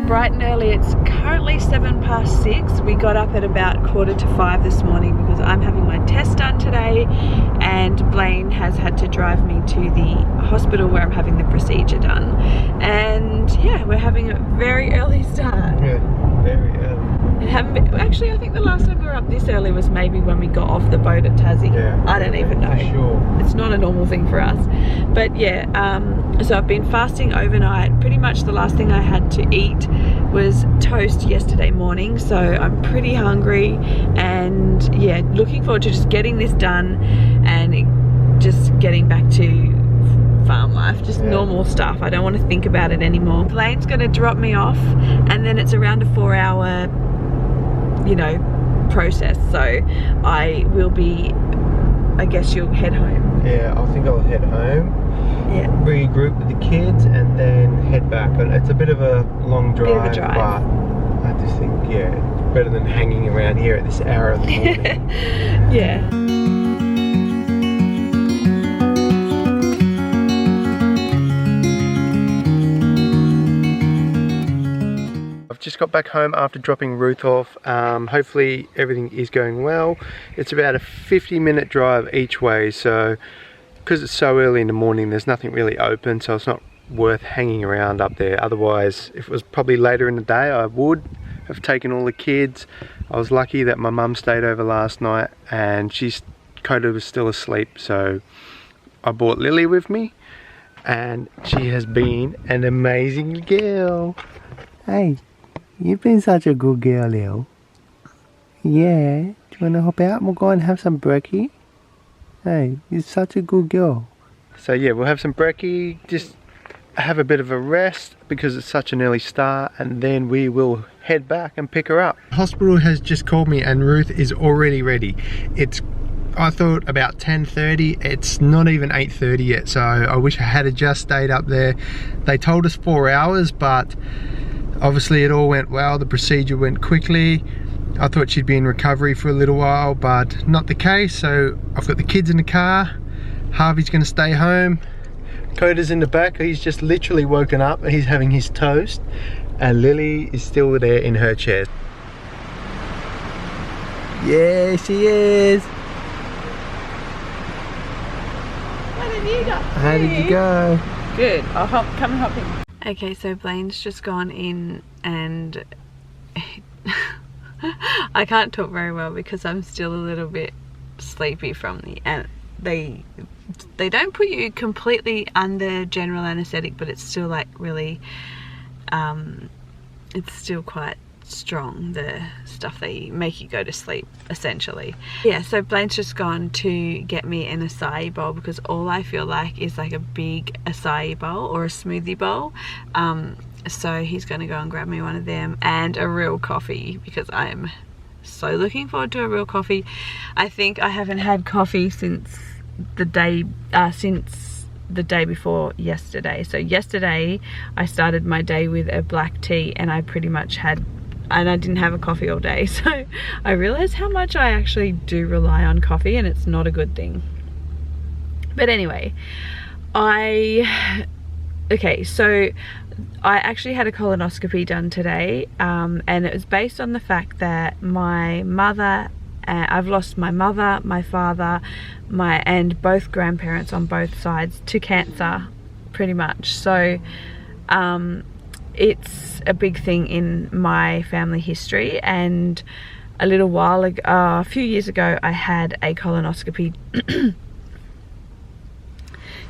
bright and early. It's currently 6:07. We got up at about 4:45 this morning because I'm having my test done today, and Blaine has had to drive me to the hospital where I'm having the procedure done. And yeah, we're having a very early start. Yeah, very early. It haven't been, actually, I think the last time we were up this early was maybe when we got off the boat at Tassie. Yeah, I don't even know. Sure. It's not a normal thing for us. But yeah, so I've been fasting overnight. Pretty much the last thing I had to eat was toast yesterday morning, so I'm pretty hungry, and yeah, looking forward to just getting this done and just getting back to farm life, just normal stuff. I don't want to think about it anymore. Blaine's going to drop me off, and then it's around a 4-hour, you know, process, so I will be, I guess you'll head home. Yeah, I think I'll head home, regroup with the kids, and then head back. And it's a bit of a long drive, but I just think, yeah, it's better than hanging around here at this hour of the morning. Yeah. Just got back home after dropping Ruth off. Hopefully everything is going well. It's about a 50-minute drive each way, so because it's so early in the morning there's nothing really open, so it's not worth hanging around up there. Otherwise, if it was probably later in the day, I would have taken all the kids. I was lucky that my mum stayed over last night and Coda was still asleep, so I brought Lily with me, and she has been an amazing girl. Hey, you've been such a good girl, Lil. Yeah, do you want to hop out and we'll go and have some brekkie? Hey, you're such a good girl. So yeah, we'll have some brekkie, just have a bit of a rest because it's such an early start, and then we will head back and pick her up. Hospital has just called me and Ruth is already ready. It's, I thought about 10:30, it's not even 8:30 yet, so I wish I had just stayed up there. They told us 4 hours, but obviously it all went well, the procedure went quickly. I thought she'd be in recovery for a little while, but not the case, so I've got the kids in the car. Harvey's gonna stay home. Coda's in the back, he's just literally woken up, he's having his toast, and Lily is still there in her chair. Yeah, she is. What have you got? How did you go? Good, I'll come and hop in. Okay, so Blaine's just gone in, and I can't talk very well because I'm still a little bit sleepy from the, and they don't put you completely under general anesthetic, but it's still like really, it's still quite strong, the stuff they make you go to sleep essentially. Yeah, so Blaine's just gone to get me an acai bowl because all I feel like is like a big acai bowl or a smoothie bowl. So he's going to go and grab me one of them and a real coffee because I am so looking forward to a real coffee. I think I haven't had coffee since the day before yesterday. So yesterday I started my day with a black tea, and I pretty much had, and I didn't have a coffee all day, so I realized how much I actually do rely on coffee, and it's not a good thing. But anyway, okay, so I actually had a colonoscopy done today, and it was based on the fact that my mother, I've lost my mother, my father, and both grandparents on both sides to cancer, pretty much. So it's a big thing in my family history, and a little while ago, a few years ago, I had a colonoscopy,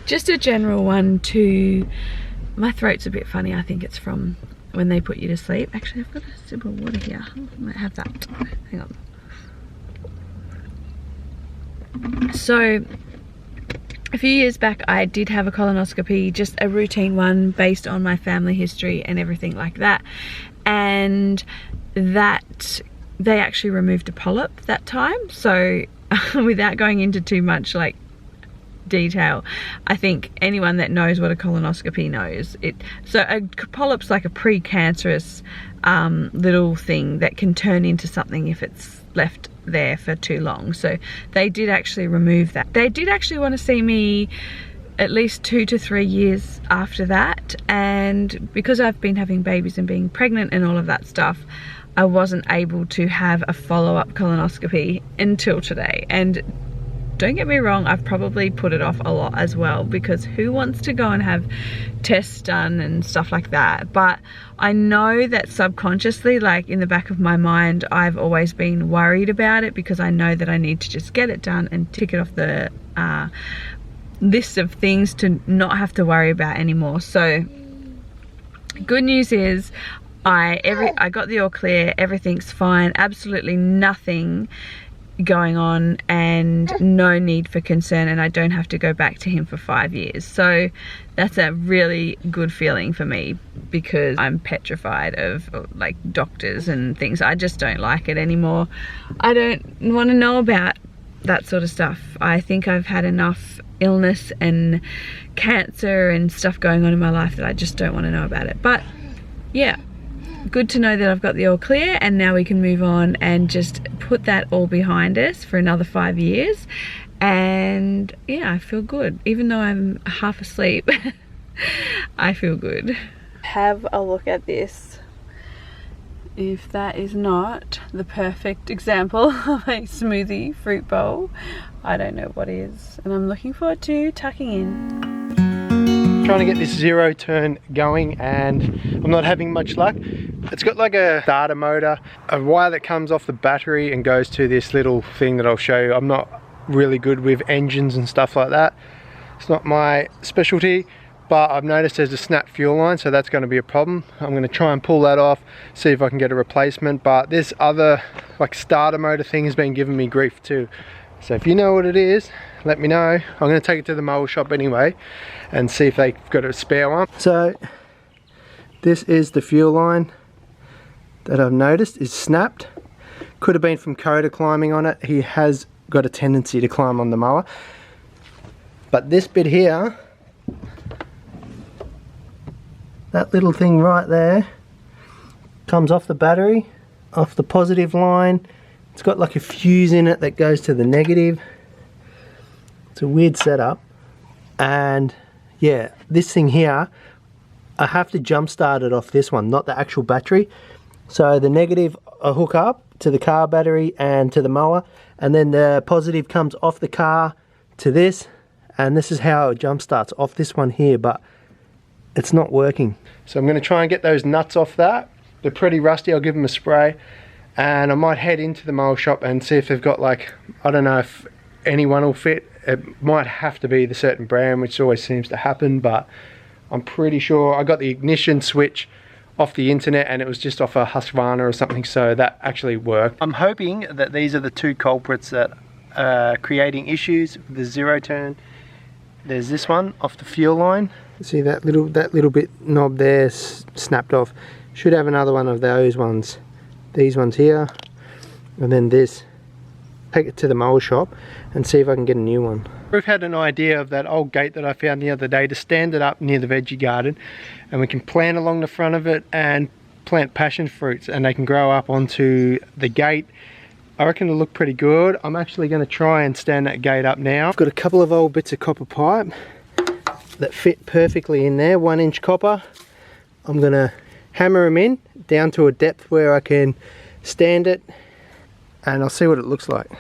just a general one to, my throat's a bit funny, I think it's from when they put you to sleep. Actually, I've got a sip of water here, I might have that, hang on. So a few years back I did have a colonoscopy, just a routine one based on my family history and everything like that, and that they actually removed a polyp that time. So without going into too much like detail, I think anyone that knows what a colonoscopy knows it. So a polyp's like a precancerous little thing that can turn into something if it's left there for too long. So they did actually remove that. They did actually want to see me at least 2 to 3 years after that, and because I've been having babies and being pregnant and all of that stuff, I wasn't able to have a follow-up colonoscopy until today. And don't get me wrong, I've probably put it off a lot as well, because who wants to go and have tests done and stuff like that? But I know that subconsciously, like in the back of my mind, I've always been worried about it, because I know that I need to just get it done and tick it off the list of things to not have to worry about anymore. So good news is I got the all clear, everything's fine, absolutely nothing going on and no need for concern, and I don't have to go back to him for 5 years. So that's a really good feeling for me, because I'm petrified of like doctors and things. I just don't like it anymore. I don't want to know about that sort of stuff. I think I've had enough illness and cancer and stuff going on in my life that I just don't want to know about it. But yeah, good to know that I've got the all clear, and now we can move on and just put that all behind us for another 5 years. And yeah, I feel good. Even though I'm half asleep, I feel good. Have a look at this. If that is not the perfect example of a smoothie fruit bowl, I don't know what is. And I'm looking forward to tucking in. Trying to get this zero turn going, and I'm not having much luck. It's got like a starter motor, a wire that comes off the battery and goes to this little thing that I'll show you. I'm not really good with engines and stuff like that. It's not my specialty, but I've noticed there's a snap fuel line, so that's going to be a problem. I'm going to try and pull that off, see if I can get a replacement. But this other like starter motor thing has been giving me grief too. So if you know what it is, let me know. I'm going to take it to the mower shop anyway and see if they've got a spare one. So this is the fuel line that I've noticed is snapped. Could have been from Coda climbing on it. He has got a tendency to climb on the mower. But this bit here, that little thing right there, comes off the battery, off the positive line. It's got like a fuse in it that goes to the negative. It's a weird setup. And yeah, this thing here, I have to jump start it off this one, not the actual battery. So the negative I hook up to the car battery and to the mower, and then the positive comes off the car to this, and this is how it jump starts off this one here, but it's not working. So I'm going to try and get those nuts off that. They're pretty rusty. I'll give them a spray, and I might head into the mower shop and see if they've got, like, I don't know if anyone will fit. It might have to be the certain brand, which always seems to happen, but I'm pretty sure. I got the ignition switch off the internet and it was just off a Husqvarna or something, so that actually worked. I'm hoping that these are the two culprits that are creating issues with the zero turn. There's this one off the fuel line. See that little bit knob there snapped off. Should have another one of those ones. These ones here, and then this. Take it to the mower shop and see if I can get a new one. We've had an idea of that old gate that I found the other day to stand it up near the veggie garden, and we can plant along the front of it and plant passion fruits, and they can grow up onto the gate. I reckon it'll look pretty good. I'm actually going to try and stand that gate up now. I've got a couple of old bits of copper pipe that fit perfectly in there, 1 inch copper. I'm going to hammer them in down to a depth where I can stand it, and I'll see what it looks like.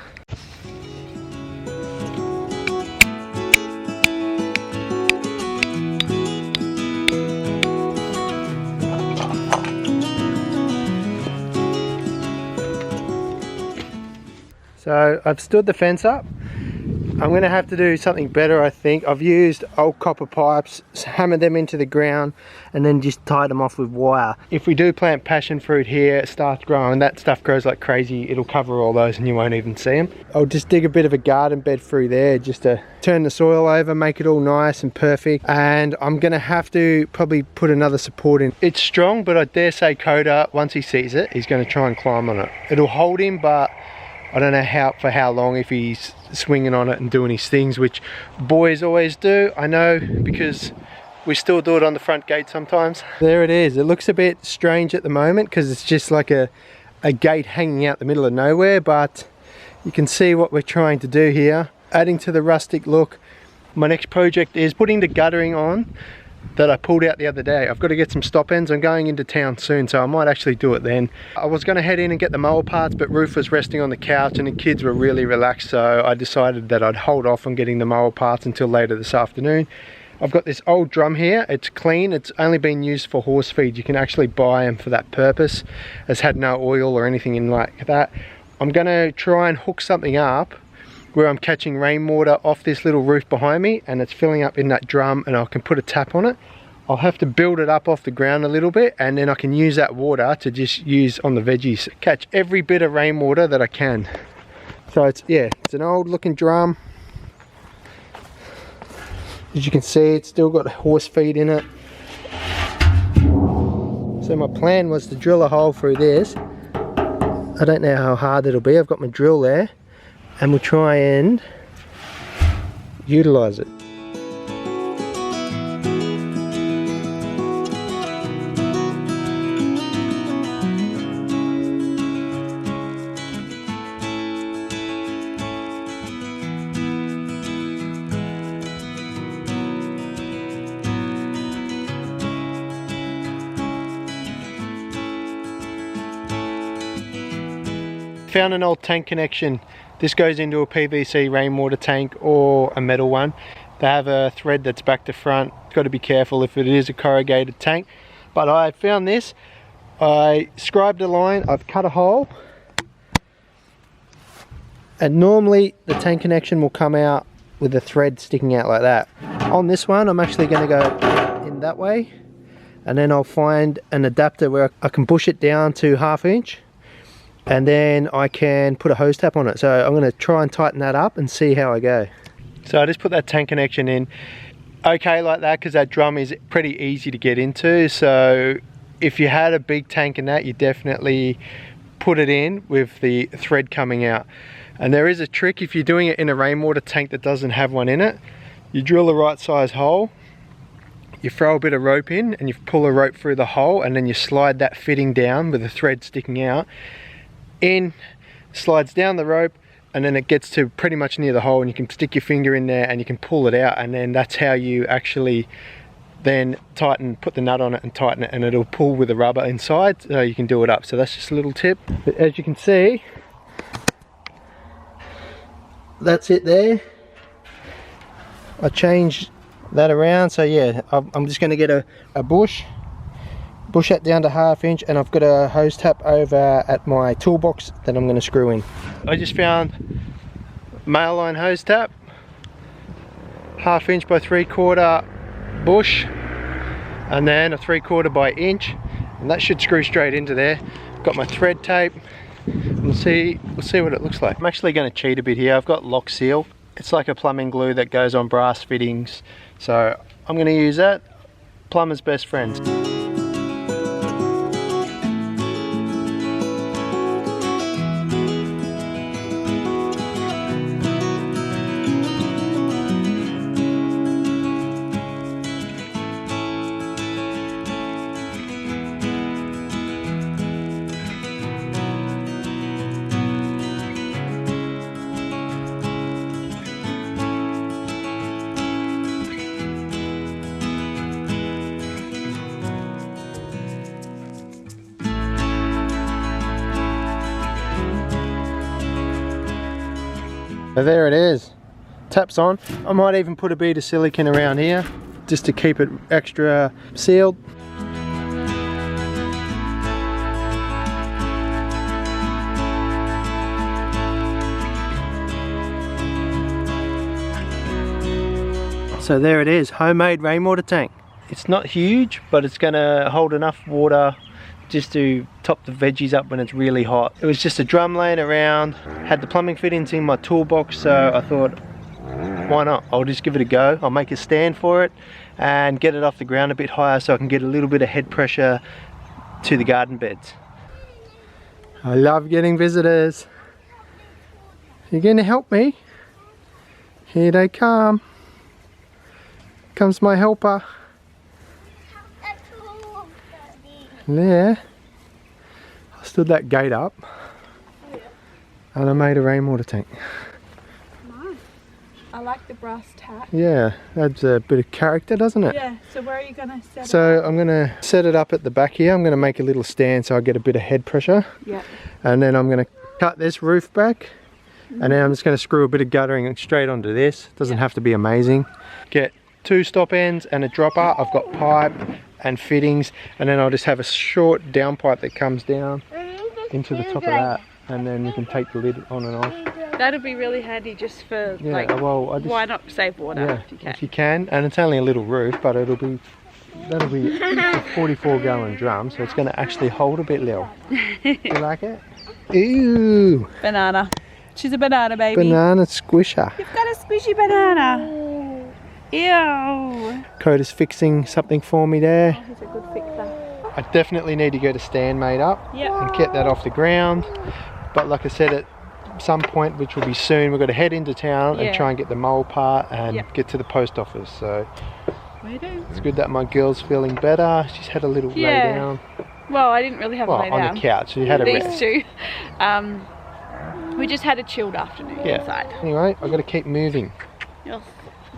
So I've stood the fence up. I'm going to have to do something better, I think. I've used old copper pipes, hammered them into the ground, and then just tied them off with wire. If we do plant passion fruit here, it starts growing, that stuff grows like crazy, it'll cover all those and you won't even see them. I'll just dig a bit of a garden bed through there just to turn the soil over, make it all nice and perfect. And I'm going to have to probably put another support in. It's strong, but I dare say Coda, once he sees it, he's going to try and climb on it. It'll hold him, but I don't know for how long, if he's swinging on it and doing his things, which boys always do. I know, because we still do it on the front gate sometimes. There it is. It looks a bit strange at the moment because it's just like a gate hanging out the middle of nowhere, but you can see what we're trying to do here. Adding to the rustic look, My next project is putting the guttering on that I pulled out the other day. I've got to get some stop ends. I'm going into town soon, so I might actually do it then. I was going to head in and get the mower parts, but Ruth was resting on the couch and the kids were really relaxed, so I decided that I'd hold off on getting the mower parts until later this afternoon. I've got this old drum here. It's clean. It's only been used for horse feed. You can actually buy them for that purpose. It's had no oil or anything in like that. I'm going to try and hook something up where I'm catching rainwater off this little roof behind me, and it's filling up in that drum, and I can put a tap on it. I'll have to build it up off the ground a little bit, and then I can use that water to just use on the veggies. Catch every bit of rainwater that I can. So it's an old looking drum. As you can see, it's still got horse feed in it. So my plan was to drill a hole through this. I don't know how hard it'll be. I've got my drill there, and we'll try and utilize it. Found an old tank connection. This goes into a PVC rainwater tank or a metal one. They have a thread that's back to front. Got to be careful if it is a corrugated tank. But I found this. I scribed a line, I've cut a hole, and normally the tank connection will come out with the thread sticking out like that. On this one, I'm actually going to go in that way, and then I'll find an adapter where I can push it down to 1/2 inch. And then I can put a hose tap on it. So I'm going to try and tighten that up and see how I go. So I just put that tank connection in. Okay like that, because that drum is pretty easy to get into. So if you had a big tank in that, you definitely put it in with the thread coming out. And there is a trick if you're doing it in a rainwater tank that doesn't have one in it. You drill the right size hole, you throw a bit of rope in, and you pull a rope through the hole, and then you slide that fitting down with the thread sticking out. In, slides down the rope, and then it gets to pretty much near the hole, and you can stick your finger in there and you can pull it out, and then that's how you actually then tighten, put the nut on it and tighten it, and it'll pull with the rubber inside, so you can do it up. So that's just a little tip. But as you can see, that's it there. I changed that around, so yeah, I'm just going to get a bush that down to 1/2 inch, and I've got a hose tap over at my toolbox that I'm going to screw in. I just found male line hose tap, 1/2 inch by 3/4 bush, and then a 3/4 by inch, and that should screw straight into there. Got my thread tape. We'll see what it looks like. I'm actually going to cheat a bit here. I've got lock seal. It's like a plumbing glue that goes on brass fittings, so I'm going to use that. Plumber's best friend. So there it is, taps on. I might even put a bead of silicone around here just to keep it extra sealed. So there it is, homemade rainwater tank. It's not huge, but it's gonna hold enough water just to top the veggies up when it's really hot. It was just a drum laying around, had the plumbing fittings in my toolbox, so I thought, why not? I'll just give it a go. I'll make a stand for it and get it off the ground a bit higher so I can get a little bit of head pressure to the garden beds. I love getting visitors. You're gonna help me? Here they come. Comes my helper. There, I stood that gate up and I made a rainwater tank. Nice. I like the brass tack. Yeah, adds a bit of character, doesn't it? Yeah, so where are you going to set it So up? I'm going to set it up at the back here. I'm going to make a little stand so I get a bit of head pressure. Yeah. And then I'm going to cut this roof back. And then I'm just going to screw a bit of guttering straight onto this. Doesn't have to be amazing. Get 2 stop ends and a dropper. I've got pipe and fittings. And then I'll just have a short downpipe that comes down into the top of that. And then you can take the lid on and off. That'll be really handy just for, Yeah, like, well, why not save water if you can? If you can. And it's only a little roof, but that'll be a 44 gallon drum. So it's going to actually hold a bit, Lil. You like it? Ew. Banana. She's a banana, baby. Banana squisher. You've got a squishy banana. Ew. Coda's fixing something for me there. Oh, he's a good fixer. I definitely need to get a stand made up and get that off the ground. But like I said, at some point, which will be soon, we've got to head into town and try and get the mole part and get to the post office. So it's good that my girl's feeling better. She's had a little lay down. Well, I didn't really have a lay down. On the couch. She had a These rest. two. We just had a chilled afternoon inside. Anyway, I've got to keep moving. Yes.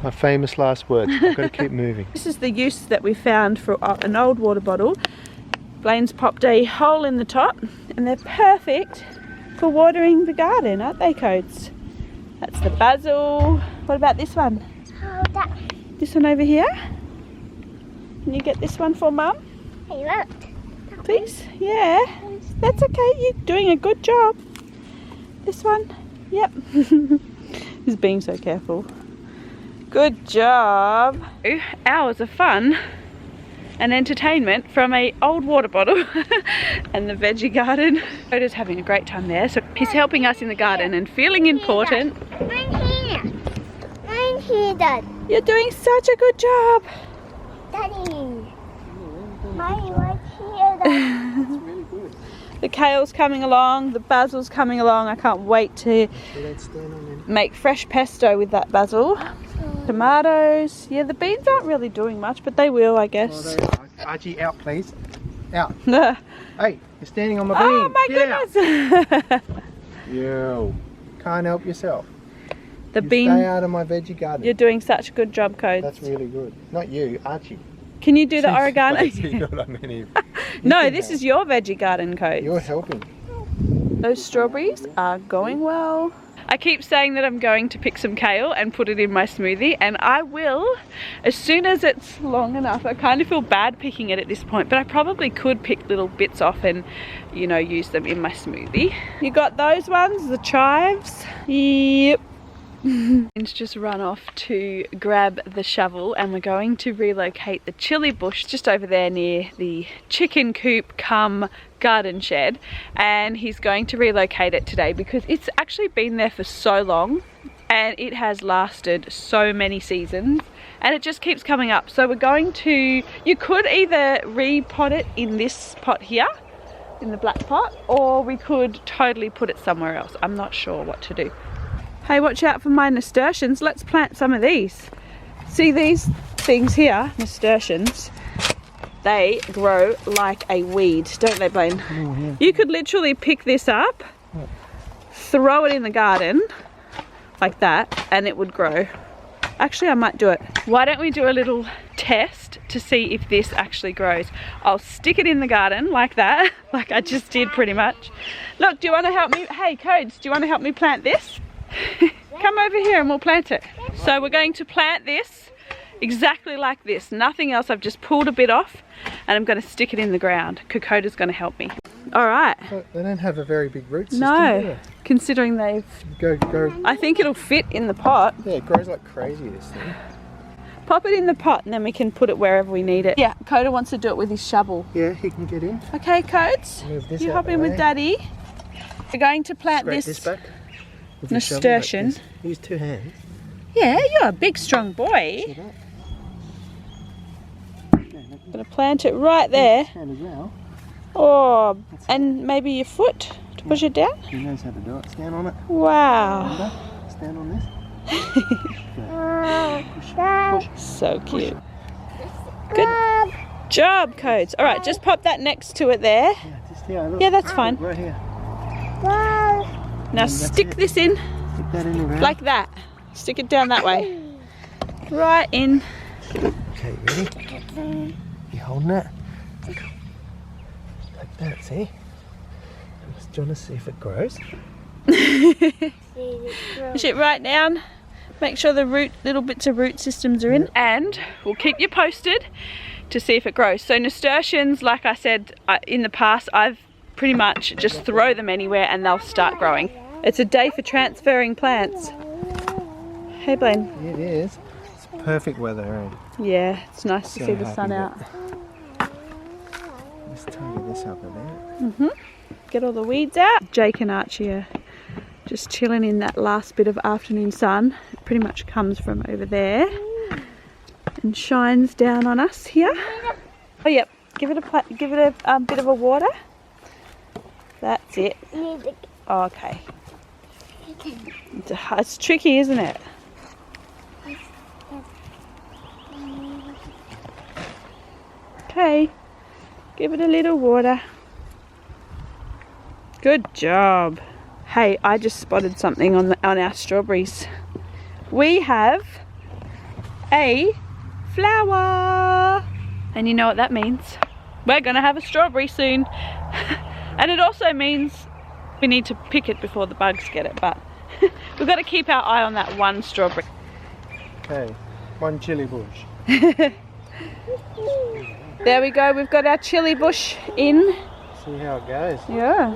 My famous last words. I've got to keep moving. This is the use that we found for an old water bottle. Blaine's popped a hole in the top and they're perfect for watering the garden, aren't they, Codes? That's the basil. What about this one? This one over here? Can you get this one for Mum? Please? Yeah. That's okay. You're doing a good job. This one? Yep. He's being so careful. Good job. Hours of fun and entertainment from a old water bottle and the veggie garden. Coda's having a great time there. So he's helping us in the garden and feeling important. I'm here, Dad. You're doing such a good job. Daddy. Mommy, right here, Dad. Really good. The kale's coming along, the basil's coming along. I can't wait to make fresh pesto with that basil. Tomatoes. Yeah, the beans aren't really doing much, but they will, I guess. Archie, out please. Out. Hey, you're standing on my bean. Oh my goodness. Yo, can't help yourself. The You bean. stay out of my veggie garden. You're doing such a good job, Codes. That's really good. Not you, Archie. Can you do the oregano? You know what I mean? No, this is your veggie garden, Codes. You're helping. Those strawberries are going well. I keep saying that I'm going to pick some kale and put it in my smoothie, and I will as soon as it's long enough. I kind of feel bad picking it at this point, but I probably could pick little bits off and, you know, use them in my smoothie. You got those ones, the chives? Yep. It's just run off to grab the shovel, and we're going to relocate the chili bush just over there near the chicken coop cum garden shed, and he's going to relocate it today because it's actually been there for so long and it has lasted so many seasons and it just keeps coming up. So we're going to, you could either repot it in this pot here, in the black pot, or we could totally put it somewhere else. I'm not sure what to do. Hey, watch out for my nasturtiums. Let's plant some of these. See these things here, nasturtiums? They grow like a weed, don't they, Blaine? Oh, yeah. You could literally pick this up, throw it in the garden, like that, and it would grow. Actually, I might do it. Why don't we do a little test to see if this actually grows? I'll stick it in the garden like that, like I just did pretty much. Look, do you want to help me? Hey, Codes, do you want to help me plant this? Come over here and we'll plant it. So we're going to plant this exactly like this. Nothing else. I've just pulled a bit off and I'm going to stick it in the ground. Kokoda's going to help me. All right. They don't have a very big root system, do No, they? considering they've... Go. I think it'll fit in the pot. Yeah, it grows like crazy, this thing. Pop it in the pot and then we can put it wherever we need it. Yeah, Koda wants to do it with his shovel. Yeah, he can get in. Okay, Codes, Move this you out hop the in with way. Daddy. We're going to plant Scrape this. this back. With your shovel like Nasturtium. this. Use 2 hands. Yeah, you're a big, strong boy. See that? Gonna plant it right there. Hand as well. Oh, and maybe your foot to push it down. He knows how to do it. Stand on it. Wow. Stand on this. Push. So cute. Good job, Codes. All right, just pop that next to it there. Yeah, just here. Look. Yeah, that's fine. Right here. Now stick this in Stick that in the ground. like that. Stick it down that way. Right in. Okay, ready? You holding it? Like that, see? Do you want to see if it grows? Push it right down. Make sure the little bits of root systems are in. And we'll keep you posted to see if it grows. So nasturtiums, like I said in the past, I've pretty much just throw them anywhere and they'll start growing. It's a day for transferring plants. Hey Blaine. It is. It's perfect weather, eh? Yeah, it's nice to see the sun out. Let's tidy this up a bit. Get all the weeds out. Jake and Archie are just chilling in that last bit of afternoon sun. It pretty much comes from over there and shines down on us here. Oh yep, give it a bit of a water. That's it. Oh, okay. It's tricky, isn't it? Okay, give it a little water. Good job. Hey, I just spotted something on our strawberries. We have a flower, and you know what that means? We're gonna have a strawberry soon. And it also means we need to pick it before the bugs get it, but we've got to keep our eye on that one strawberry. Okay, one chili bush. There we go, we've got our chili bush in. See how it goes. Yeah.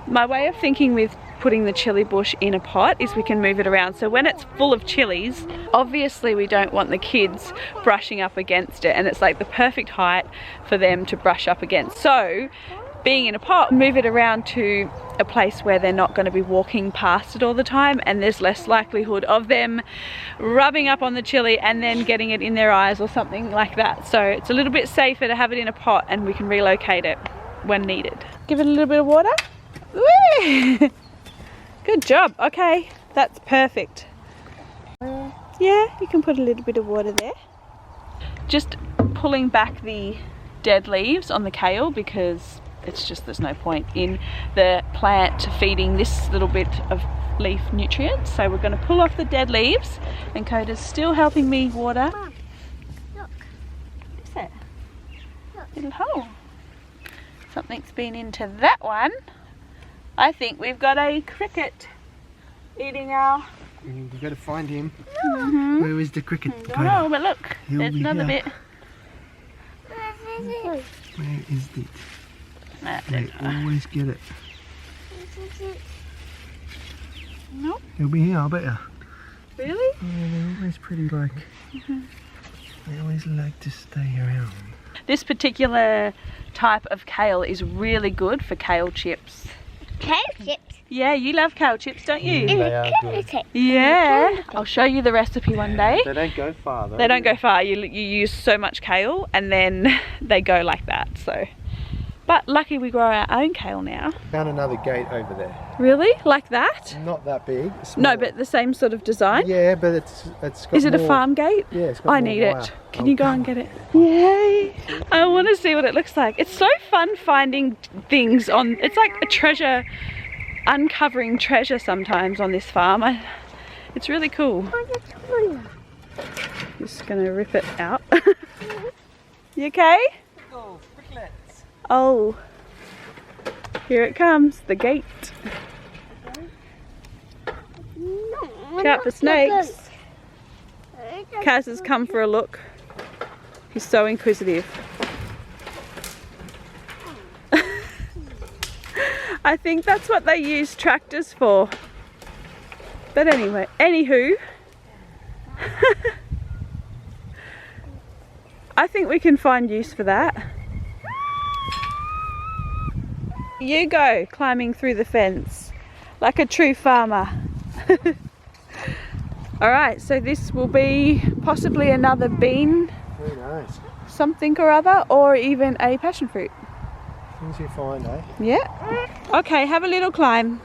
My way of thinking with putting the chili bush in a pot is we can move it around. So when it's full of chilies, obviously we don't want the kids brushing up against it, and it's like the perfect height for them to brush up against. So being in a pot, move it around to a place where they're not going to be walking past it all the time, and there's less likelihood of them rubbing up on the chili and then getting it in their eyes or something like that. So it's a little bit safer to have it in a pot, and we can relocate it when needed. Give it a little bit of water. Whee! Good job. Okay, that's perfect. Yeah, you can put a little bit of water there. Just pulling back the dead leaves on the kale because it's just, there's no point in the plant feeding this little bit of leaf nutrients. So we're going to pull off the dead leaves, and Coda's still helping me water. Mom, look. What is that? Little hole. Something's been into that one. I think we've got a cricket eating our... We've got to find him. Mm-hmm. Where is the cricket? I don't know, but look, He'll there's be another here. bit. Where is it? That's They it. always get it. Nope. He'll be here, I bet you. Really? Yeah, they're always pretty like... They always like to stay around. This particular type of kale is really good for kale chips. Kale chips. Yeah, you love kale chips, don't you? Mm, they are Kale good. chips. Yeah. I'll show you the recipe one day. They don't go far though. They don't go far. You use so much kale and then they go like that. So, but lucky we grow our own kale now. Found another gate over there. Really? Like that? Not that big. No, small. but the same sort of design? Yeah, but it's got Is it a more- farm gate? Yeah, it's got I more need wire. it. Can you go and get it? Yay! I want to see what it looks like. It's so fun finding things on, it's like a treasure, uncovering treasure sometimes on this farm. It's really cool. Just gonna rip it out. You okay? Oh, fricklets. Oh, here it comes, the gate. Look out for snakes. Kaz has come for a look. He's so inquisitive. I think that's what they use tractors for. But anyway, anywho. I think we can find use for that. You go climbing through the fence like a true farmer. Alright, so this will be possibly another bean, Very nice. something or other, or even a passion fruit. Things you find, eh? Yeah. Okay, have a little climb.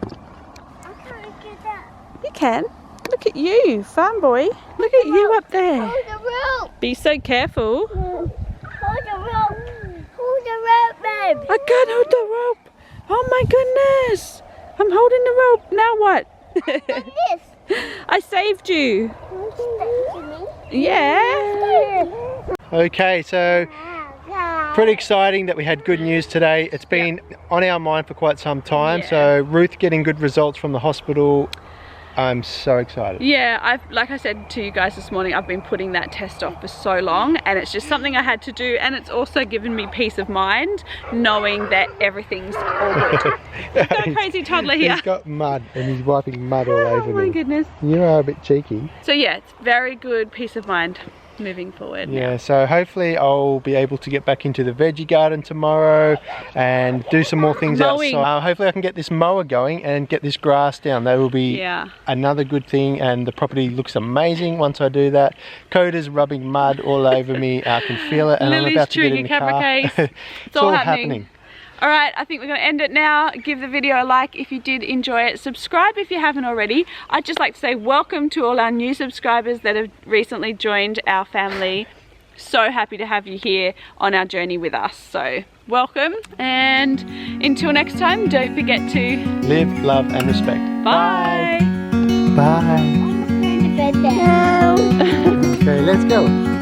I can't get that. You can. Look at you, farm boy. Look at you up there. Hold the rope. Be so careful. Hold the rope. Hold the rope, babe. I can't hold the rope. Oh my goodness. I'm holding the rope. Now what? Like this. I saved you. Yeah. Okay, so pretty exciting that we had good news today. It's been on our mind for quite some time. Yeah. So Ruth getting good results from the hospital. I'm so excited. Yeah, like I said to you guys this morning, I've been putting that test off for so long, and it's just something I had to do, and it's also given me peace of mind knowing that everything's all good. We've got a crazy toddler here. He's got mud and he's wiping mud all over me. Oh my goodness. You are a bit cheeky. So yeah, it's very good peace of mind moving forward. Yeah, so hopefully I'll be able to get back into the veggie garden tomorrow and do some more things Mowing. outside. Hopefully I can get this mower going and get this grass down. That will be another good thing, and the property looks amazing once I do that. Coda's rubbing mud all over me. I can feel it, and Lily's I'm about to get chewing in a the camera car. case. It's all happening. All right, I think we're going to end it now. Give the video a like if you did enjoy it. Subscribe if you haven't already. I'd just like to say welcome to all our new subscribers that have recently joined our family. So happy to have you here on our journey with us. So welcome, and until next time, don't forget to live, love and respect. Bye. Bye. No. Okay, let's go.